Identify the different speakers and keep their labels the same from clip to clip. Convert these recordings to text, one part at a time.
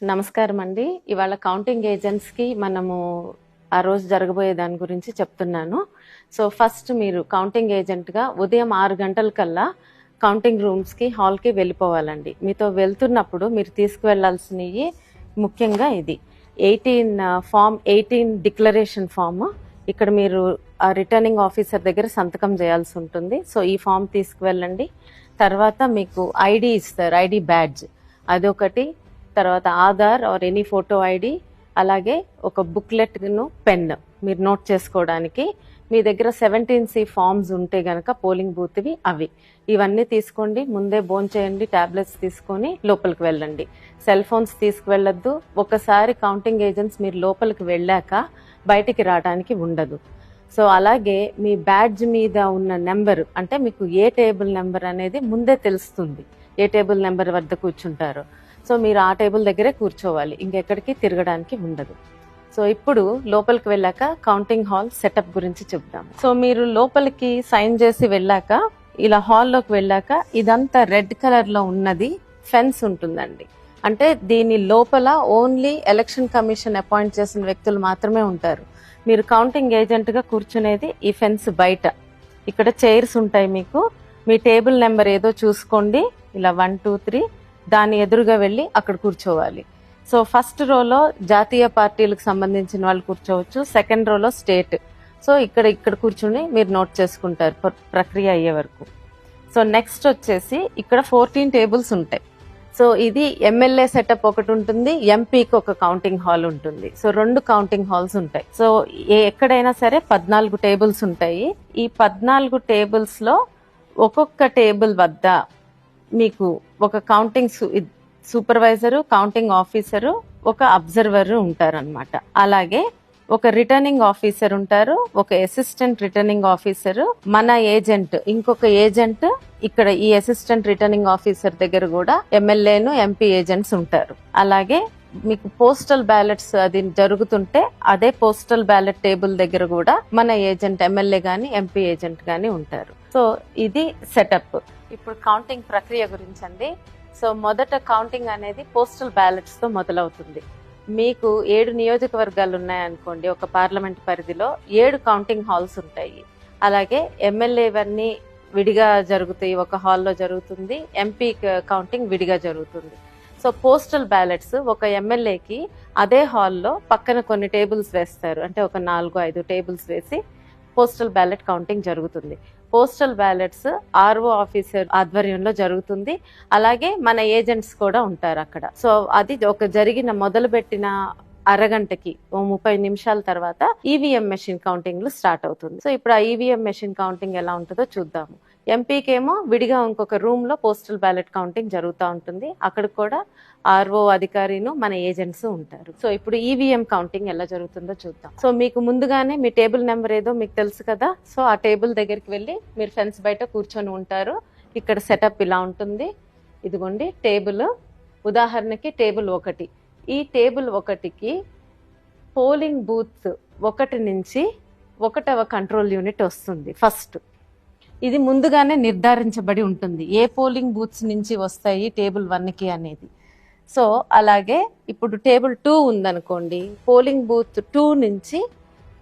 Speaker 1: నమస్కారం అండి. ఇవాళ కౌంటింగ్ ఏజెంట్స్కి మనము ఆ రోజు జరగబోయే దాని గురించి చెప్తున్నాను. సో ఫస్ట్ మీరు కౌంటింగ్ ఏజెంట్గా ఉదయం 6 గంటలకల్లా కౌంటింగ్ రూమ్స్కి హాల్కి వెళ్ళిపోవాలండి. మీతో వెళ్తున్నప్పుడు మీరు తీసుకువెళ్లాల్సినవి ముఖ్యంగా ఇది ఫామ్ 18 డిక్లరేషన్ ఫామ్. ఇక్కడ మీరు ఆ రిటర్నింగ్ ఆఫీసర్ దగ్గర సంతకం చేయాల్సి ఉంటుంది. సో ఈ ఫామ్ తీసుకువెళ్ళండి. తర్వాత మీకు ఐడి ఇస్తారు, ఐడి బ్యాడ్జ్ అదొకటి. తర్వాత Aadhaar or any photo ID, అలాగే ఒక బుక్లెట్ను పెన్ మీరు నోట్ చేసుకోవడానికి. మీ దగ్గర 17C ఫామ్స్ ఉంటే గనక పోలింగ్ బూత్వి అవి ఇవన్నీ తీసుకోండి. ముందే భోంచేయండి, టాబ్లెట్స్ తీసుకొని లోపలికి వెళ్ళండి. సెల్ ఫోన్స్ తీసుకువెళ్ళొద్దు. ఒకసారి కౌంటింగ్ ఏజెంట్స్ మీరు లోపలికి వెళ్ళాక బయటికి రావడానికి ఉండదు. సో అలాగే మీ బ్యాడ్జ్ మీద ఉన్న నెంబర్, అంటే మీకు ఏ టేబుల్ నెంబర్ అనేది ముందే తెలుస్తుంది, ఏ టేబుల్ నెంబర్ వద్ద కూర్చుంటారో. సో మీరు ఆ టేబుల్ దగ్గరే కూర్చోవాలి, ఇంకెక్కడికి తిరగడానికి ఉండదు. సో ఇప్పుడు లోపలికి వెళ్ళాక కౌంటింగ్ హాల్ సెటప్ గురించి చెప్దాం. సో మీరు లోపలికి సైన్ చేసి వెళ్ళాక ఇలా హాల్లోకి వెళ్ళాక ఇదంతా రెడ్ కలర్ లో ఉన్నది ఫెన్స్ ఉంటుందండి. అంటే దీని లోపల ఓన్లీ ఎలక్షన్ కమిషన్ అపాయింట్ చేసిన వ్యక్తులు మాత్రమే ఉంటారు. మీరు కౌంటింగ్ ఏజెంట్ గా కూర్చునేది ఈ ఫెన్స్ బయట. ఇక్కడ చైర్స్ ఉంటాయి మీకు. మీ టేబుల్ నెంబర్ ఏదో చూసుకోండి, ఇలా 1 2 3 దాని ఎదురుగా వెళ్ళి అక్కడ కూర్చోవాలి. సో ఫస్ట్ రోలో జాతీయ పార్టీలకు సంబంధించిన వాళ్ళు కూర్చోవచ్చు, సెకండ్ రోలో స్టేట్. సో ఇక్కడ కూర్చుని మీరు నోట్ చేసుకుంటారు ప్రక్రియ అయ్యే వరకు. సో నెక్స్ట్ వచ్చేసి ఇక్కడ 14 టేబుల్స్ ఉంటాయి. సో ఇది ఎమ్మెల్యే సెటప్ ఒకటి ఉంటుంది, ఎంపీకి ఒక కౌంటింగ్ హాల్ ఉంటుంది. సో 2 కౌంటింగ్ హాల్స్ ఉంటాయి. సో ఎక్కడైనా సరే 14 టేబుల్స్ ఉంటాయి. ఈ 14 టేబుల్స్ లో ఒక్కొక్క టేబుల్ వద్ద మీకు ఒక కౌంటింగ్ సూపర్వైజరు, కౌంటింగ్ ఆఫీసరు, ఒక అబ్జర్వర్ ఉంటారన్నమాట. అలాగే ఒక రిటర్నింగ్ ఆఫీసర్ ఉంటారు, ఒక అసిస్టెంట్ రిటర్నింగ్ ఆఫీసర్, మన ఏజెంట్, ఇంకొక ఏజెంట్. ఇక్కడ ఈ అసిస్టెంట్ రిటర్నింగ్ ఆఫీసర్ దగ్గర కూడా ఎమ్మెల్యేను, ఎంపీ ఏజెంట్స్ ఉంటారు. అలాగే మీకు పోస్టల్ బ్యాలెట్స్ అది జరుగుతుంటే అదే పోస్టల్ బ్యాలెట్ టేబుల్ దగ్గర కూడా మన ఏజెంట్, ఎమ్మెల్యే గాని ఎంపీ ఏజెంట్ గాని ఉంటారు. సో ఇది సెటప్. ఇప్పుడు కౌంటింగ్ ప్రక్రియ గురించి అండి. సో మొదట కౌంటింగ్ అనేది పోస్టల్ బ్యాలెట్స్ తో మొదలవుతుంది. మీకు 7 నియోజకవర్గాలు ఉన్నాయనుకోండి, ఒక పార్లమెంట్ పరిధిలో 7 కౌంటింగ్ హాల్స్ ఉంటాయి. అలాగే ఎమ్మెల్యేవన్నీ విడిగా జరుగుతాయి, ఒక హాల్లో జరుగుతుంది. ఎంపీ కౌంటింగ్ విడిగా జరుగుతుంది. సో పోస్టల్ బ్యాలెట్స్ ఒక ఎమ్మెల్యేకి అదే హాల్లో పక్కన కొన్ని టేబుల్స్ వేస్తారు, అంటే ఒక 4-5 టేబుల్స్ వేసి పోస్టల్ బ్యాలెట్ కౌంటింగ్ జరుగుతుంది. పోస్టల్ బ్యాలెట్స్ ఆర్ఓ ఆఫీసర్ ఆధ్వర్యంలో జరుగుతుంది. అలాగే మన ఏజెంట్స్ కూడా ఉంటారు అక్కడ. సో అది ఒక జరిగిన మొదలుపెట్టిన అరగంటకి 30 నిమిషాల తర్వాత ఈవీఎం మెషిన్ కౌంటింగ్ స్టార్ట్ అవుతుంది. సో ఇప్పుడు ఆ ఈవీఎం మెషిన్ కౌంటింగ్ ఎలా ఉంటుందో చూద్దాము. ఎంపీకేమో విడిగా ఇంకొక రూమ్ లో పోస్టల్ బ్యాలెట్ కౌంటింగ్ జరుగుతూ ఉంటుంది. అక్కడ కూడా ఆర్ఓ అధికారిను, మన ఏజెంట్స్ ఉంటారు. సో ఇప్పుడు ఈవీఎం కౌంటింగ్ ఎలా జరుగుతుందో చూద్దాం. సో మీకు ముందుగానే మీ టేబుల్ నెంబర్ ఏదో మీకు తెలుసు కదా. సో ఆ టేబుల్ దగ్గరికి వెళ్ళి మీరు ఫెన్స్ బయట కూర్చొని ఉంటారు. ఇక్కడ సెటప్ ఇలా ఉంటుంది. ఇదిగోండి టేబుల్, ఉదాహరణకి టేబుల్ 1. ఈ టేబుల్ 1కి పోలింగ్ బూత్ 1 నుంచి 1వ కంట్రోల్ యూనిట్ వస్తుంది ఫస్ట్. ఇది ముందుగానే నిర్ధారించబడి ఉంటుంది, ఏ పోలింగ్ బూత్స్ నుంచి వస్తాయి టేబుల్ 1కి అనేది. సో అలాగే ఇప్పుడు టేబుల్ 2 ఉందనుకోండి, పోలింగ్ బూత్ 2 నుంచి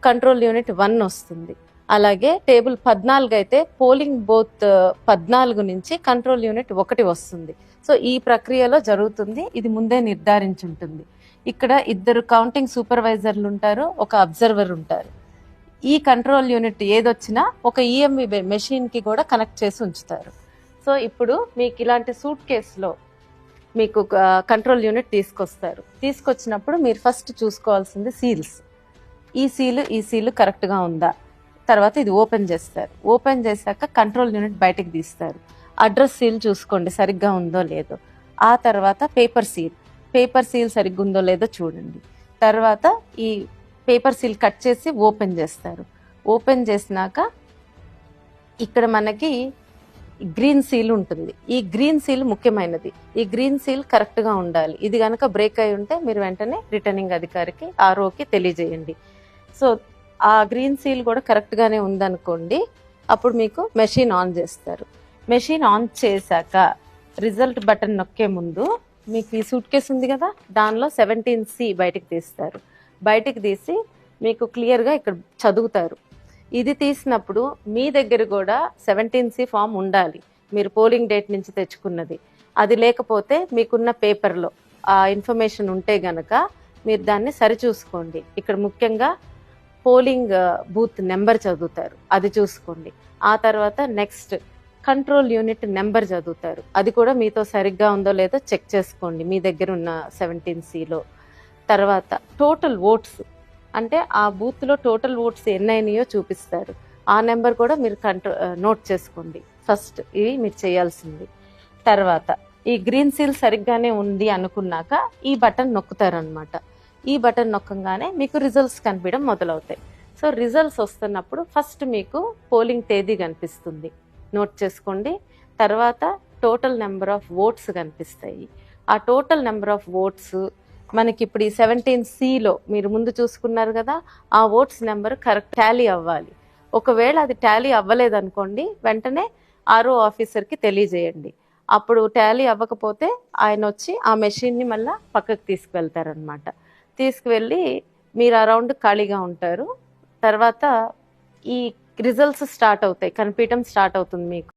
Speaker 1: కంట్రోల్ యూనిట్ 1 వస్తుంది. అలాగే టేబుల్ 14 అయితే పోలింగ్ బూత్ 14 నుంచి కంట్రోల్ యూనిట్ 1 వస్తుంది. సో ఈ ప్రక్రియలో జరుగుతుంది, ఇది ముందే నిర్ధారించుంటుంది. ఇక్కడ 2 కౌంటింగ్ సూపర్వైజర్లు ఉంటారు, ఒక అబ్జర్వర్ ఉంటారు. ఈ కంట్రోల్ యూనిట్ ఏదొచ్చినా ఒక ఈఎంవి మెషిన్ కి కూడా కనెక్ట్ చేసి ఉంచుతారు. సో ఇప్పుడు మీకు ఇలాంటి సూట్ కేసులో మీకు కంట్రోల్ యూనిట్ తీసుకొస్తారు. తీసుకొచ్చినప్పుడు మీరు ఫస్ట్ చూసుకోవాల్సింది సీల్స్. ఈ సీలు కరెక్ట్ గా ఉందా. తర్వాత ఇది ఓపెన్ చేస్తారు. ఓపెన్ చేశాక కంట్రోల్ యూనిట్ బయటకు తీస్తారు. అడ్రస్ సీల్ చూసుకోండి సరిగ్గా ఉందో లేదో. ఆ తర్వాత పేపర్ సీల్ సరిగ్గా ఉందో లేదో చూడండి. తర్వాత ఈ పేపర్ సీల్ కట్ చేసి ఓపెన్ చేస్తారు. ఓపెన్ చేసినాక ఇక్కడ మనకి గ్రీన్ సీల్ ఉంటుంది. ఈ గ్రీన్ సీల్ ముఖ్యమైనది. ఈ గ్రీన్ సీల్ కరెక్ట్ గా ఉండాలి. ఇది కనుక బ్రేక్ అయి ఉంటే మీరు వెంటనే రిటర్నింగ్ అధికారికి, ఆర్ఓకి తెలియజేయండి. సో ఆ గ్రీన్ సీల్ కూడా కరెక్ట్ గానే ఉందనుకోండి, అప్పుడు మీకు మెషిన్ ఆన్ చేస్తారు. మెషిన్ ఆన్ చేశాక రిజల్ట్ బటన్ నొక్కే ముందు మీకు ఈ సూట్ కేసు ఉంది కదా, దానిలో 17C బయటికి తీస్తారు. బయటికి తీసి మీకు క్లియర్గా ఇక్కడ చదువుతారు. ఇది తీసినప్పుడు మీ దగ్గర కూడా 17C ఫామ్ ఉండాలి, మీరు పోలింగ్ డేట్ నుంచి తెచ్చుకున్నది. అది లేకపోతే మీకున్న పేపర్లో ఆ ఇన్ఫర్మేషన్ ఉంటే గనక మీరు దాన్ని సరిచూసుకోండి. ఇక్కడ ముఖ్యంగా పోలింగ్ బూత్ నెంబర్ చదువుతారు, అది చూసుకోండి. ఆ తర్వాత నెక్స్ట్ కంట్రోల్ యూనిట్ నెంబర్ చదువుతారు, అది కూడా మీతో సరిగ్గా ఉందో లేదో చెక్ చేసుకోండి మీ దగ్గర ఉన్న 17Cలో. తర్వాత టోటల్ ఓట్స్, అంటే ఆ బూత్లో టోటల్ ఓట్స్ ఎన్నైనాయో చూపిస్తారు, ఆ నెంబర్ కూడా మీరు నోట్ చేసుకోండి. ఫస్ట్ ఇవి మీరు చేయాల్సింది. తర్వాత ఈ గ్రీన్ సీల్ సరిగ్గానే ఉంది అనుకున్నాక ఈ బటన్ నొక్కుతారనమాట. ఈ బటన్ నొక్కగానే మీకు రిజల్ట్స్ కనిపించడం మొదలవుతాయి. సో రిజల్ట్స్ వస్తున్నప్పుడు ఫస్ట్ మీకు పోలింగ్ తేదీ కనిపిస్తుంది, నోట్ చేసుకోండి. తర్వాత టోటల్ నెంబర్ ఆఫ్ ఓట్స్ కనిపిస్తాయి. ఆ టోటల్ నెంబర్ ఆఫ్ ఓట్స్ మనకి ఇప్పుడు ఈ 17Cలో మీరు ముందు చూసుకున్నారు కదా, ఆ ఓట్స్ నెంబర్ కరెక్ట్ టాలీ అవ్వాలి. ఒకవేళ అది టాలీ అవ్వలేదనుకోండి, వెంటనే ఆర్ఓ ఆఫీసర్కి తెలియజేయండి. అప్పుడు టాలీ అవ్వకపోతే ఆయన వచ్చి ఆ మెషిన్ని మళ్ళీ పక్కకు తీసుకువెళ్తారనమాట. తీసుకువెళ్ళి మీరు ఆ రౌండ్ ఖాళీగా ఉంటారు. తర్వాత ఈ రిజల్ట్స్ స్టార్ట్ అవుతాయి, కనిపించడం స్టార్ట్ అవుతుంది మీకు.